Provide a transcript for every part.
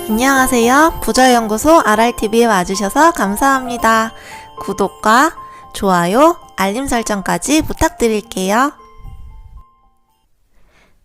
안녕하세요. 부자연구소 RRTV에 와주셔서 감사합니다. 구독과 좋아요, 알림 설정까지 부탁드릴게요.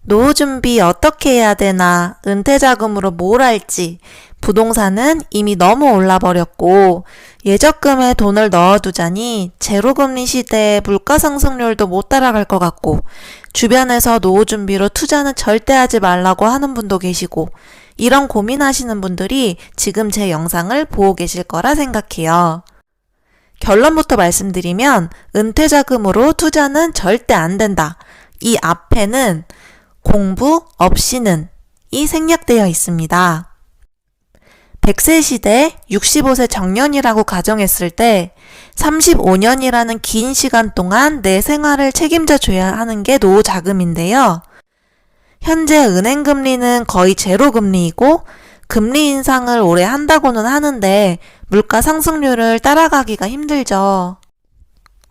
노후 준비 어떻게 해야 되나, 은퇴자금으로 뭘 할지, 부동산은 이미 너무 올라버렸고 예적금에 돈을 넣어두자니 제로금리 시대에 물가 상승률도 못 따라갈 것 같고, 주변에서 노후 준비로 투자는 절대 하지 말라고 하는 분도 계시고, 이런 고민하시는 분들이 지금 제 영상을 보고 계실 거라 생각해요. 결론부터 말씀드리면 은퇴자금으로 투자는 절대 안 된다. 이 앞에는 공부 없이는 이 생략되어 있습니다. 100세 시대 65세 정년이라고 가정했을 때 35년이라는 긴 시간 동안 내 생활을 책임져 줘야 하는 게 노후 자금인데요. 현재 은행 금리는 거의 제로 금리이고 금리 인상을 올해 한다고는 하는데 물가 상승률을 따라가기가 힘들죠.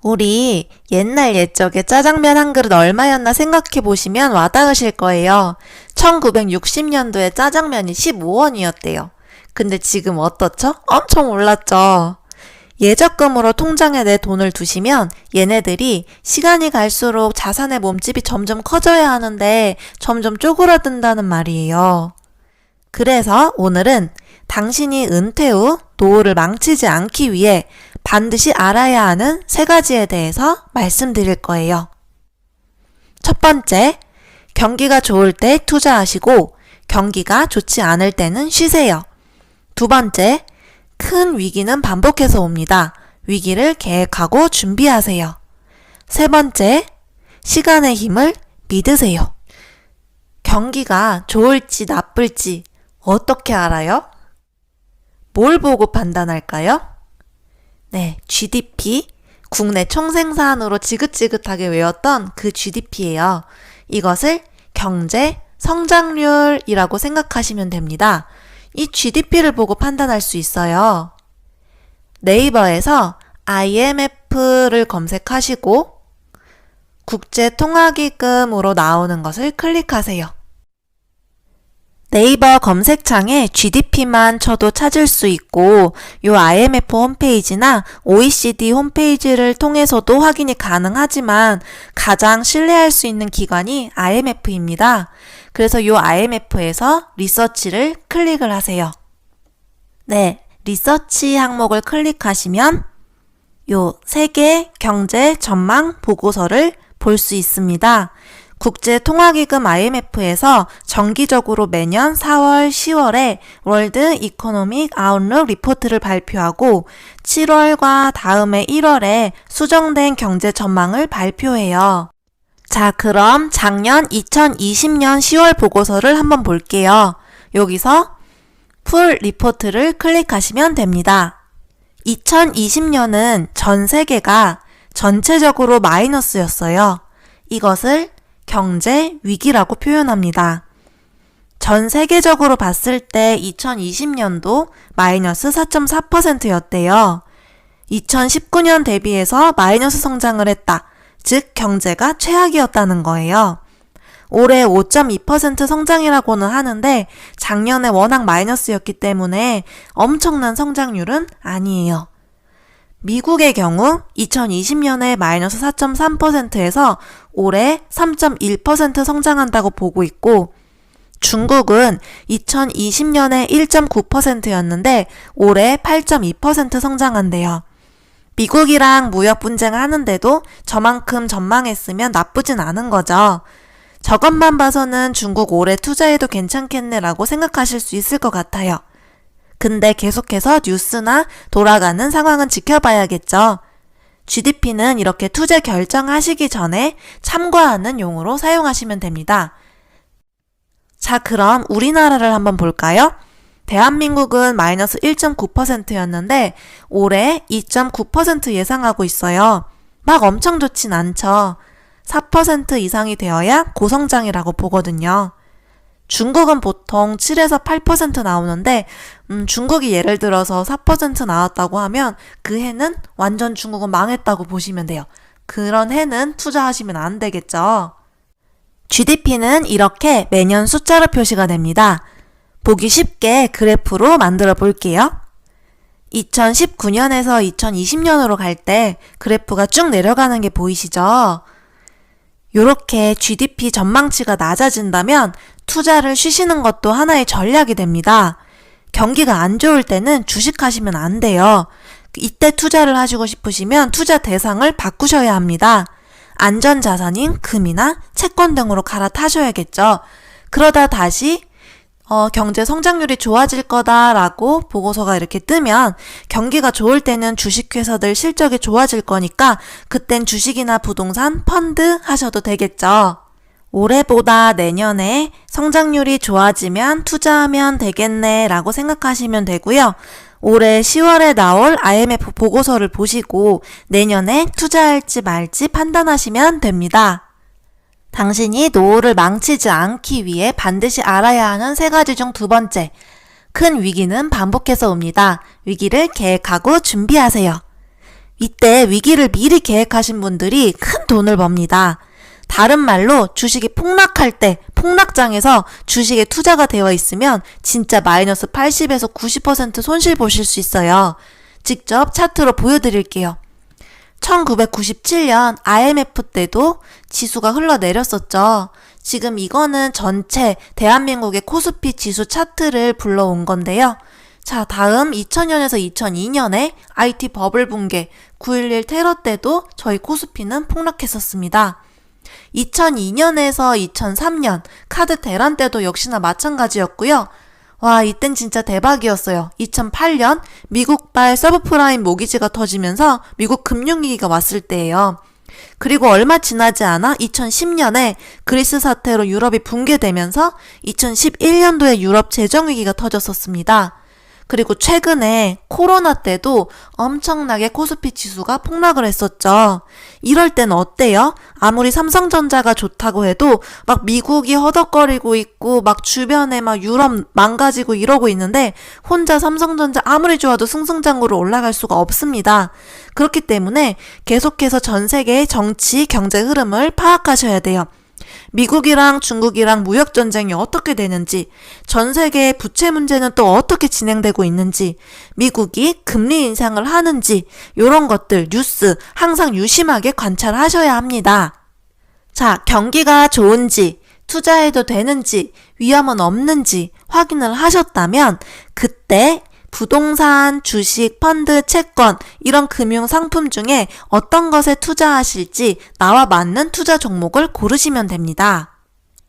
우리 옛날 옛적에 짜장면 한 그릇 얼마였나 생각해 보시면 와닿으실 거예요. 1960년도에 짜장면이 15원이었대요. 근데 지금 어떻죠? 엄청 올랐죠. 예적금으로 통장에 내 돈을 두시면 얘네들이 시간이 갈수록 자산의 몸집이 점점 커져야 하는데 점점 쪼그라든다는 말이에요. 그래서 오늘은 당신이 은퇴 후 노후를 망치지 않기 위해 반드시 알아야 하는 3가지에 대해서 말씀드릴 거예요. 첫 번째, 경기가 좋을 때 투자하시고 경기가 좋지 않을 때는 쉬세요. 두 번째, 큰 위기는 반복해서 옵니다. 위기를 계획하고 준비하세요. 세 번째, 시간의 힘을 믿으세요. 경기가 좋을지 나쁠지 어떻게 알아요? 뭘 보고 판단할까요? 네, GDP, 국내 총생산으로 지긋지긋하게 외웠던 그 GDP예요. 이것을 경제 성장률이라고 생각하시면 됩니다. 이 GDP를 보고 판단할 수 있어요. 네이버에서 IMF를 검색하시고 국제통화기금으로 나오는 것을 클릭하세요. 네이버 검색창에 GDP만 쳐도 찾을 수 있고 요 IMF 홈페이지나 OECD 홈페이지를 통해서도 확인이 가능하지만 가장 신뢰할 수 있는 기관이 IMF입니다. 그래서 요 IMF에서 리서치를 클릭을 하세요. 네, 리서치 항목을 클릭하시면 요 세계 경제 전망 보고서를 볼 수 있습니다. 국제통화기금 IMF에서 정기적으로 매년 4월, 10월에 월드 이코노믹 아웃룩 리포트를 발표하고 7월과 다음해 1월에 수정된 경제 전망을 발표해요. 자, 그럼 작년 2020년 10월 보고서를 한번 볼게요. 여기서 풀 리포트를 클릭하시면 됩니다. 2020년은 전 세계가 전체적으로 마이너스였어요. 이것을 경제 위기라고 표현합니다. 전 세계적으로 봤을 때 2020년도 마이너스 4.4%였대요. 2019년 대비해서 마이너스 성장을 했다. 즉 경제가 최악이었다는 거예요. 올해 5.2% 성장이라고는 하는데 작년에 워낙 마이너스였기 때문에 엄청난 성장률은 아니에요. 미국의 경우 2020년에 마이너스 4.3%에서 올해 3.1% 성장한다고 보고 있고, 중국은 2020년에 1.9%였는데 올해 8.2% 성장한대요. 미국이랑 무역 분쟁을 하는데도 저만큼 전망했으면 나쁘진 않은 거죠. 저것만 봐서는 중국 올해 투자해도 괜찮겠네라고 생각하실 수 있을 것 같아요. 근데 계속해서 뉴스나 돌아가는 상황은 지켜봐야겠죠. GDP는 이렇게 투자 결정하시기 전에 참고하는 용어로 사용하시면 됩니다. 자, 그럼 우리나라를 한번 볼까요? 대한민국은 마이너스 1.9%였는데 올해 2.9% 예상하고 있어요. 막 엄청 좋진 않죠. 4% 이상이 되어야 고성장이라고 보거든요. 중국은 보통 7에서 8% 나오는데 중국이 예를 들어서 4% 나왔다고 하면 그 해는 완전 중국은 망했다고 보시면 돼요. 그런 해는 투자하시면 안 되겠죠. GDP는 이렇게 매년 숫자로 표시가 됩니다. 보기 쉽게 그래프로 만들어 볼게요. 2019년에서 2020년으로 갈 때 그래프가 쭉 내려가는 게 보이시죠? 요렇게 GDP 전망치가 낮아진다면 투자를 쉬시는 것도 하나의 전략이 됩니다. 경기가 안 좋을 때는 주식하시면 안 돼요. 이때 투자를 하시고 싶으시면 투자 대상을 바꾸셔야 합니다. 안전자산인 금이나 채권 등으로 갈아타셔야겠죠. 그러다 다시 경제 성장률이 좋아질 거다라고 보고서가 이렇게 뜨면 경기가 좋을 때는 주식회사들 실적이 좋아질 거니까 그땐 주식이나 부동산, 펀드 하셔도 되겠죠. 올해보다 내년에 성장률이 좋아지면 투자하면 되겠네 라고 생각하시면 되고요. 올해 10월에 나올 IMF 보고서를 보시고 내년에 투자할지 말지 판단하시면 됩니다. 당신이 노후를 망치지 않기 위해 반드시 알아야 하는 3가지 중 2번째. 큰 위기는 반복해서 옵니다. 위기를 계획하고 준비하세요. 이때 위기를 미리 계획하신 분들이 큰 돈을 법니다. 다른 말로 주식이 폭락할 때 폭락장에서 주식에 투자가 되어 있으면 진짜 마이너스 80에서 90% 손실 보실 수 있어요. 직접 차트로 보여드릴게요. 1997년 IMF 때도 지수가 흘러내렸었죠. 지금 이거는 전체 대한민국의 코스피 지수 차트를 불러온 건데요. 자, 다음 2000년에서 2002년에 IT 버블 붕괴, 9.11 테러 때도 저희 코스피는 폭락했었습니다. 2002년에서 2003년 카드 대란 때도 역시나 마찬가지였고요. 와, 이땐 진짜 대박이었어요. 2008년 미국발 서브프라임 모기지가 터지면서 미국 금융위기가 왔을 때예요. 그리고 얼마 지나지 않아 2010년에 그리스 사태로 유럽이 붕괴되면서 2011년도에 유럽 재정위기가 터졌었습니다. 그리고 최근에 코로나 때도 엄청나게 코스피 지수가 폭락을 했었죠. 이럴 땐 어때요? 아무리 삼성전자가 좋다고 해도 막 미국이 허덕거리고 있고 막 주변에 막 유럽 망가지고 이러고 있는데 혼자 삼성전자 아무리 좋아도 승승장구로 올라갈 수가 없습니다. 그렇기 때문에 계속해서 전 세계의 정치, 경제 흐름을 파악하셔야 돼요. 미국이랑 중국이랑 무역전쟁이 어떻게 되는지, 전 세계의 부채 문제는 또 어떻게 진행되고 있는지, 미국이 금리 인상을 하는지, 이런 것들 뉴스 항상 유심하게 관찰하셔야 합니다. 자, 경기가 좋은지, 투자해도 되는지, 위험은 없는지 확인을 하셨다면 그때 부동산, 주식, 펀드, 채권 이런 금융 상품 중에 어떤 것에 투자하실지 나와 맞는 투자 종목을 고르시면 됩니다.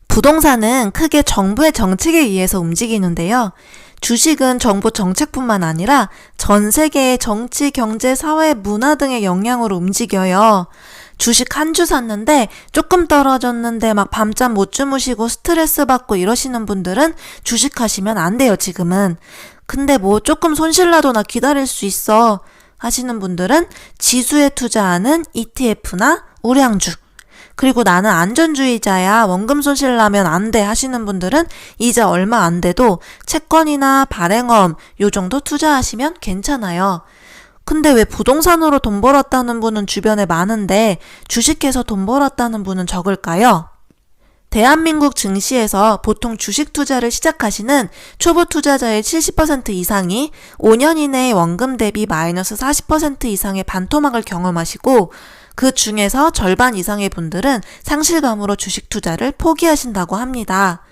부동산은 크게 정부의 정책에 의해서 움직이는데요. 주식은 정부 정책뿐만 아니라 전 세계의 정치, 경제, 사회, 문화 등의 영향으로 움직여요. 주식 한 주 샀는데 조금 떨어졌는데 막 밤잠 못 주무시고 스트레스 받고 이러시는 분들은 주식하시면 안 돼요, 지금은. 근데 뭐 조금 손실나도 나 기다릴 수 있어 하시는 분들은 지수에 투자하는 ETF나 우량주, 그리고 나는 안전주의자야 원금 손실 나면 안 돼 하시는 분들은 이자 얼마 안 돼도 채권이나 발행엄 요 정도 투자하시면 괜찮아요. 근데 왜 부동산으로 돈 벌었다는 분은 주변에 많은데 주식해서 돈 벌었다는 분은 적을까요? 대한민국 증시에서 보통 주식 투자를 시작하시는 초보 투자자의 70% 이상이 5년 이내에 원금 대비 마이너스 40% 이상의 반토막을 경험하시고 그 중에서 절반 이상의 분들은 상실감으로 주식 투자를 포기하신다고 합니다.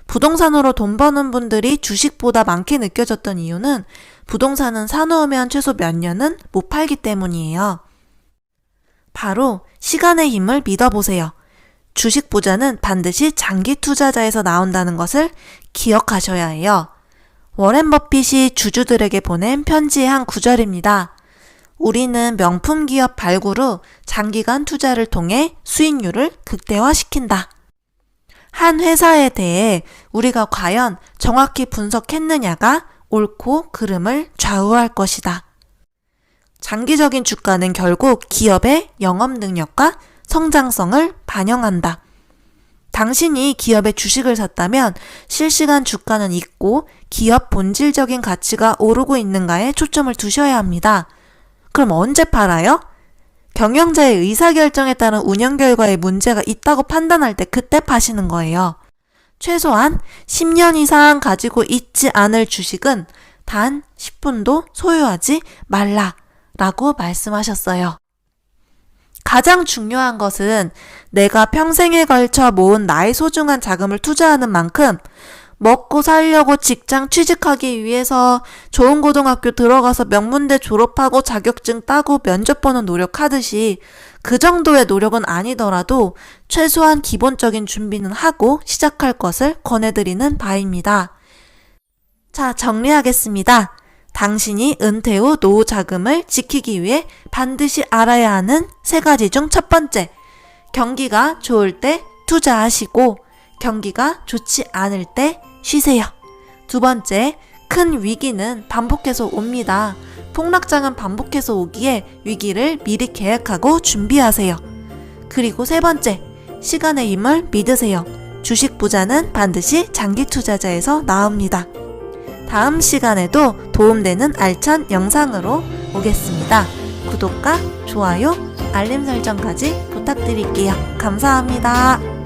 부동산으로 돈 버는 분들이 주식보다 많게 느껴졌던 이유는 부동산은 사놓으면 최소 몇 년은 못 팔기 때문이에요. 바로 시간의 힘을 믿어보세요. 주식 부자는 반드시 장기 투자자에서 나온다는 것을 기억하셔야 해요. 워렌 버핏이 주주들에게 보낸 편지의 한 구절입니다. 우리는 명품 기업 발굴 후 장기간 투자를 통해 수익률을 극대화시킨다. 한 회사에 대해 우리가 과연 정확히 분석했느냐가 옳고 그름을 좌우할 것이다. 장기적인 주가는 결국 기업의 영업 능력과 성장성을 반영한다. 당신이 기업의 주식을 샀다면 실시간 주가는 있고 기업 본질적인 가치가 오르고 있는가에 초점을 두셔야 합니다. 그럼 언제 팔아요? 경영자의 의사결정에 따른 운영 결과에 문제가 있다고 판단할 때 그때 파시는 거예요. 최소한 10년 이상 가지고 있지 않을 주식은 단 10분도 소유하지 말라 라고 말씀하셨어요. 가장 중요한 것은 내가 평생에 걸쳐 모은 나의 소중한 자금을 투자하는 만큼 먹고 살려고 직장 취직하기 위해서 좋은 고등학교 들어가서 명문대 졸업하고 자격증 따고 면접 보는 노력하듯이 그 정도의 노력은 아니더라도 최소한 기본적인 준비는 하고 시작할 것을 권해드리는 바입니다. 자, 정리하겠습니다. 당신이 은퇴 후 노후 자금을 지키기 위해 반드시 알아야 하는 3가지 중 첫 번째, 경기가 좋을 때 투자하시고 경기가 좋지 않을 때 쉬세요. 두 번째, 큰 위기는 반복해서 옵니다. 폭락장은 반복해서 오기에 위기를 미리 계획하고 준비하세요. 그리고 세 번째, 시간의 힘을 믿으세요. 주식 부자는 반드시 장기 투자자에서 나옵니다. 다음 시간에도 도움되는 알찬 영상으로 오겠습니다. 구독과 좋아요, 알림 설정까지 부탁드릴게요. 감사합니다.